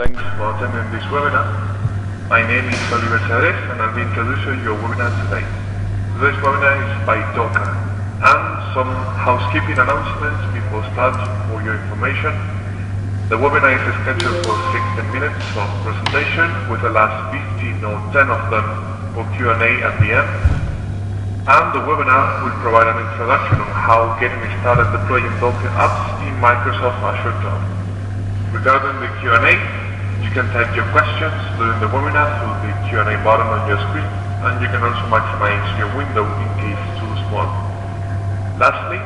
Thanks for attending this webinar. My name is Oliver Chavez and I'll be introducing your webinar today. Today's webinar is by Docker, and some housekeeping announcements before start for your information. The webinar is scheduled for 16 minutes of presentation with the last 15 or 10 of them for Q&A at the end. And the webinar will provide an introduction on how getting started deploying Docker apps in Microsoft Azure Cloud. Regarding the Q&A, you can type your questions during the webinar through the Q&A button on your screen, and you can also maximize your window in case too small. Lastly,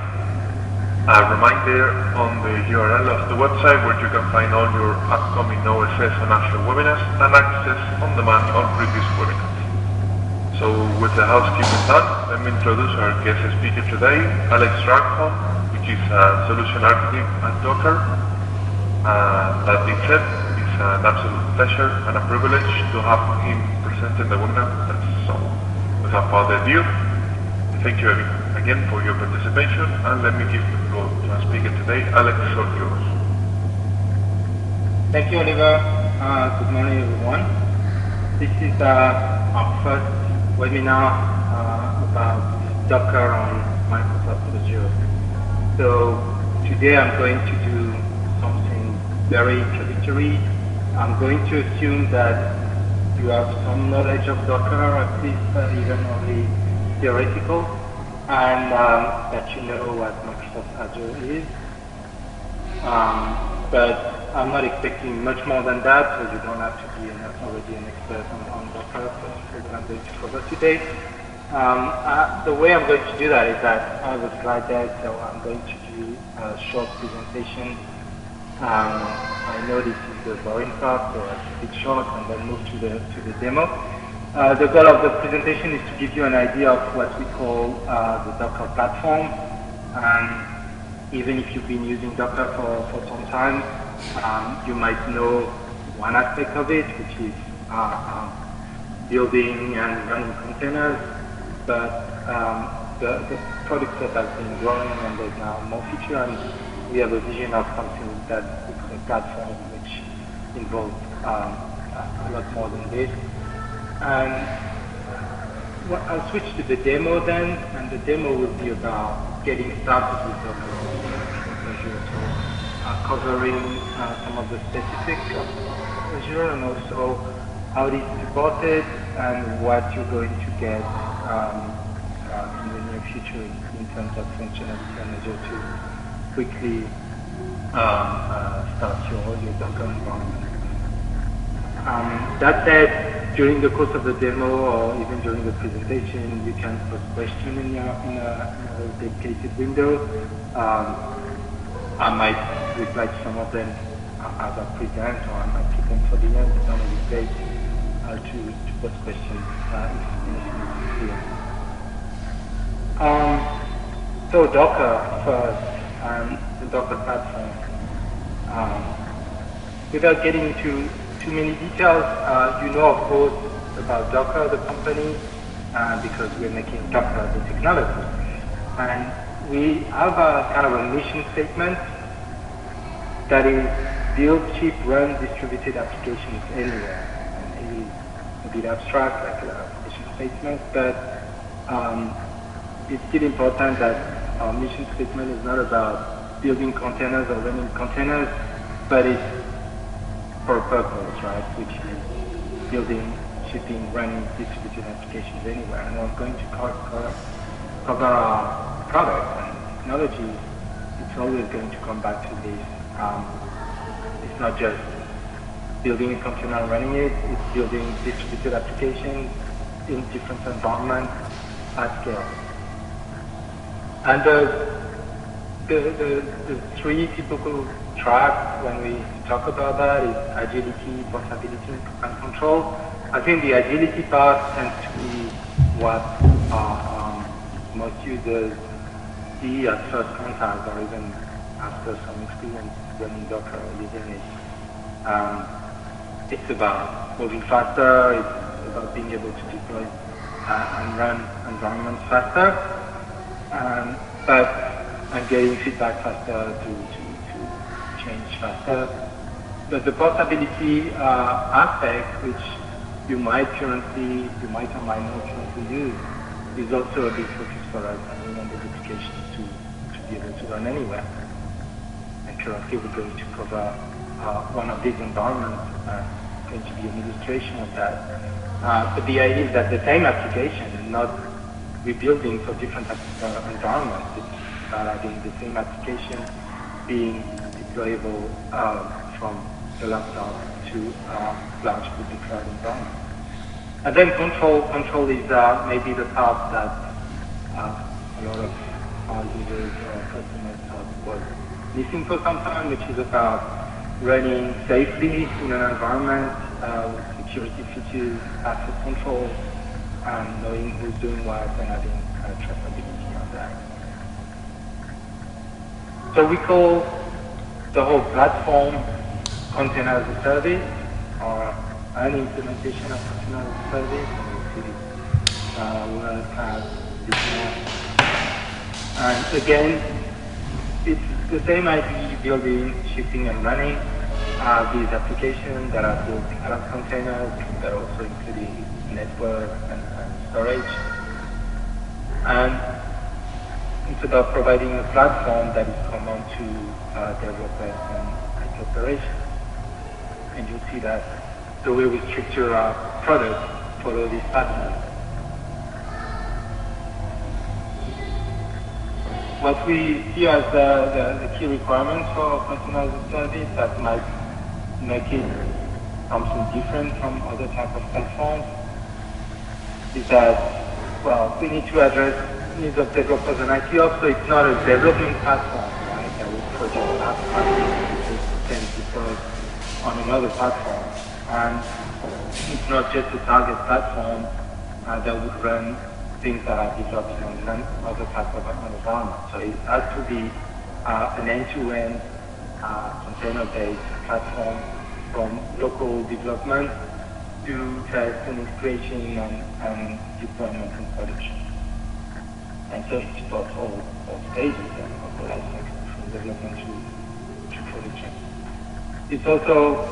a reminder on the URL of the website where you can find all your upcoming OSS and Azure webinars and access on demand on previous webinars. So with the housekeeping done, let me introduce our guest speaker today, Alex Ranholm, which is a solution architect at Docker. That being said, it's an absolute pleasure and a privilege to have him presenting the webinar. So without further ado, thank you again for your participation, and let me give the floor to our speaker today, Alex, all yours. Thank you, Oliver. Good morning, everyone. This is our first webinar about Docker on Microsoft Azure. So today I'm going to do something very introductory. I'm going to assume that you have some knowledge of Docker, at least even only theoretical, and that you know what Microsoft Azure is. But I'm not expecting much more than that, so you don't have to be already an expert on Docker. That's what I'm going to cover today. The way I'm going to do that is that I have a slide deck, so I'm going to do a short presentation. I know this is the boring part, so I'll keep it short and then move to the demo. The goal of the presentation is to give you an idea of what we call the Docker platform. And even if you've been using Docker for some time, you might know one aspect of it, which is building and running containers. But the product set has been growing, and there's now more feature, and we have a vision of something that we call a platform, which involves a lot more than this. And I'll switch to the demo then, and the demo will be about getting started with Docker Azure. So covering some of the specifics of Azure, and also how it is supported and what you're going to get in the near future in terms of functionality on Azure to quickly start your Docker environment. That said, during the course of the demo or even during the presentation, you can post questions in a dedicated window. I might reply to some of them as I present, or I might keep them for the end. It's always great to post questions if anything is clear. So Docker first, and the Docker platform. Without getting into too many details, you know, of course, about Docker, the company, because we're making Docker the technology. And we have a kind of a mission statement that is build, ship, run distributed applications anywhere. And it is a bit abstract, like a mission statement, but it's still important that our mission statement is not about building containers or running containers, but it's for a purpose, right? Which is building, shipping, running distributed applications anywhere. And I'm going to cover our product and technology. It's always going to come back to this. It's not just building a container and running it, it's building distributed applications in different environments at scale. And the three typical tracks when we talk about that is agility, portability, and control. I think the agility part tends to be what most users see at first contact, or even after some experience running Docker or using it. It's about moving faster, it's about being able to deploy and run environments faster, but I'm getting feedback faster to change faster. But the portability aspect, which you might or might not currently use, is also a big focus for us, and we want those applications to be able to run anywhere. And currently we're going to cover one of these environments, going to be an illustration of that. But the idea is that the same application is not rebuilding for different environments. It's about having the same application being deployable from the laptop to large public cloud environment. And then control is maybe the part that a lot of our users or customers was missing for some time, which is about running safely in an environment with security features, access control, and knowing who's doing what and having traceability on that. So we call the whole platform Container as a Service, or an implementation of Container as a Service, and we'll see we'll have this more. And again, it's the same idea, building, shipping, and running these applications that are built out of containers, that are also including network and storage. And it's about providing a platform that is common to developers and IT operations. And you'll see that the way we structure our product follow this pattern. What we see as the key requirements for Container as a Service that might make it something different from other type of platforms is that, well, we need to address needs of developers and IT. Also, it's not a development platform, right, that will produce apps which then deployed on another platform. And it's not just a target platform that would run things that are developed in other type of environment. So it has to be an end-to-end container-based platform from local development to test and integration and deployment and production. And so it supports all stages of the life cycle, from development to production. It's also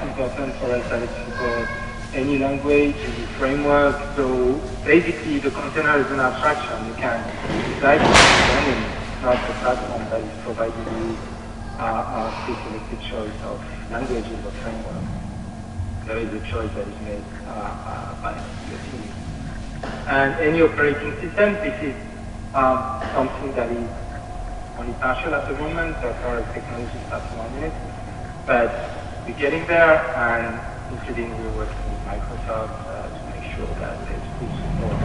important for us that it supports any language, any framework. So basically the container is an abstraction. You can decide to run it. It's not the platform that is providing you a pre-selected choice of languages or frameworks. There is a choice that is made by your team. And any operating system, this is something that is only partial at the moment, as far as technology starts running it. But we're getting there, and including we're working with Microsoft to make sure that there's full support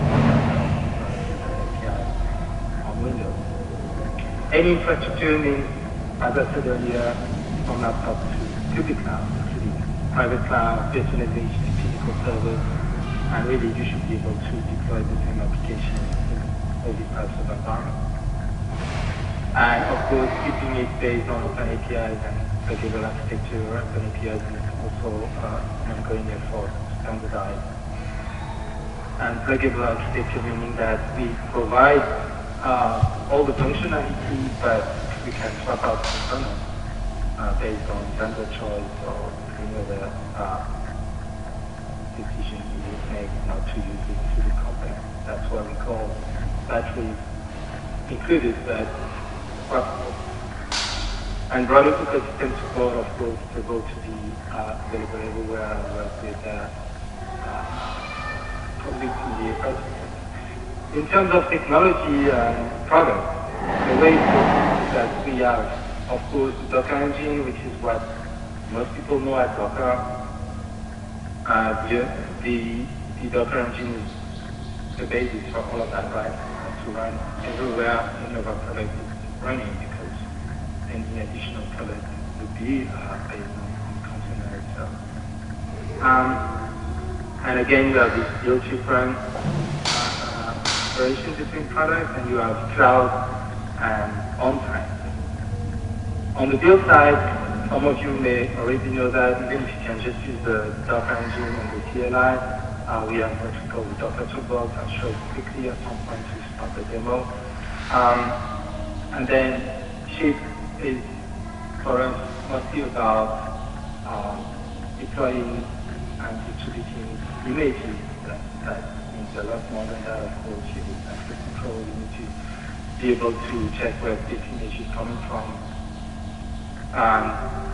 on Windows. Any infrastructure means, as I said earlier, from laptop to the cloud, including private cloud, virtualization, physical servers, and really you should be able to deploy the same application in all these types of environments. And of course, keeping it based on open APIs and pluggable architecture. Open APIs is also an ongoing effort to standardize. And pluggable architecture meaning that we provide all the functionality, but we can swap out components based on vendor choice or any other decision we would make not to use it to the company. That's what we call batteries included, but swappable. And broader ecosystem support, of course, is able to be available everywhere and work with colleagues in the ecosystem. In terms of technology and product, the way that we have, of course, the Docker engine, which is what most people know as Docker. The Docker engine is the basis for all of that, right? To run everywhere any of our product is running, because any additional product would be based on container itself. And again, you have this build-to-run operation between products, and you have cloud and on-prem. On the build side, some of you may already know that even if you can just use the Docker engine and the CLI, we have what we call the Docker toolbox. I'll show it quickly at some point to start the demo. And then ship is for us mostly about deploying and distributing images. That means a lot more than that. Of course, you need access control. You need to be able to check where this image is coming from.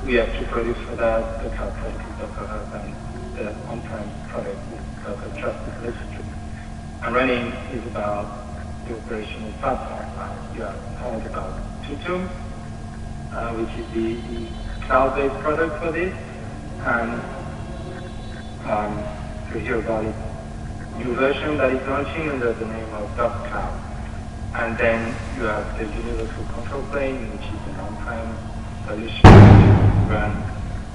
We have two products for that. The cloud product is Docker Hub, and the on-prem product is Docker Trusted Registry. And running is about the operational platform. You have heard about clip1, which is the cloud-based product for this. And you hear about it. New version that is launching under the name of Docker Cloud. And then you have the universal control plane, which is an on-prem solution to run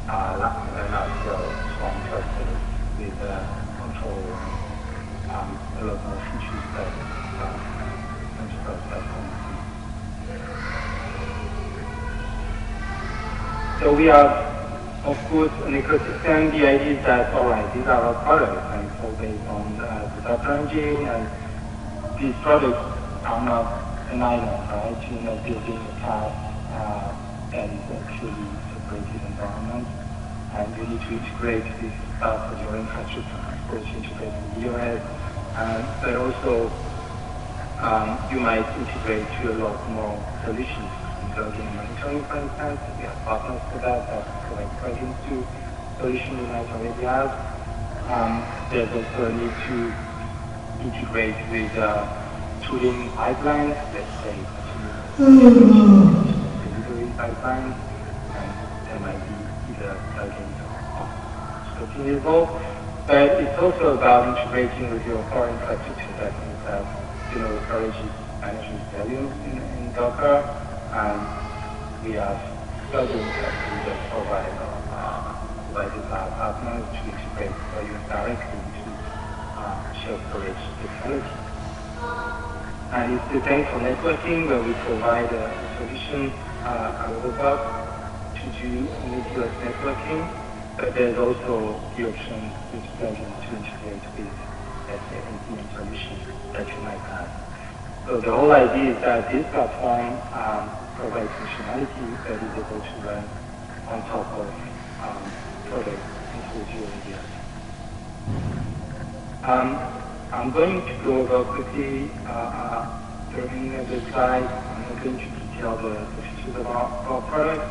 large-scale Swarm clusters with control and a lot more features that enterprise platforms do. So we have, of course, an ecosystem. The idea is that, all right, these are our products, and it's all based on the Docker engine, and these products are not an island, right? You're not building a cloud that is actually separated environment, and you need to integrate this part of your infrastructure. Of course, you integrate with EOS, but also you might integrate to a lot more solutions. Logging and monitoring, for instance, we have partners for that provide plugins to solutions you might already have. There's also a need to integrate with tooling pipelines, let's say delivery pipelines, and there might be either plugins or scripting involved. But it's also about integrating with your core infrastructure. That means that storage is managing volumes in Docker. And we have plugins that we just provide provided by our partners to integrate volumes directly to shared storage technology. And it's the same for networking, where we provide a solution out of the box to do network networking, but there's also the option with plugins to integrate with, let's say, APM solutions that you might have. So the whole idea is that this platform provides functionality that is able to run on top of products including AWS. I'm going to go over quickly during the slide. I'm not going to detail the features of our product.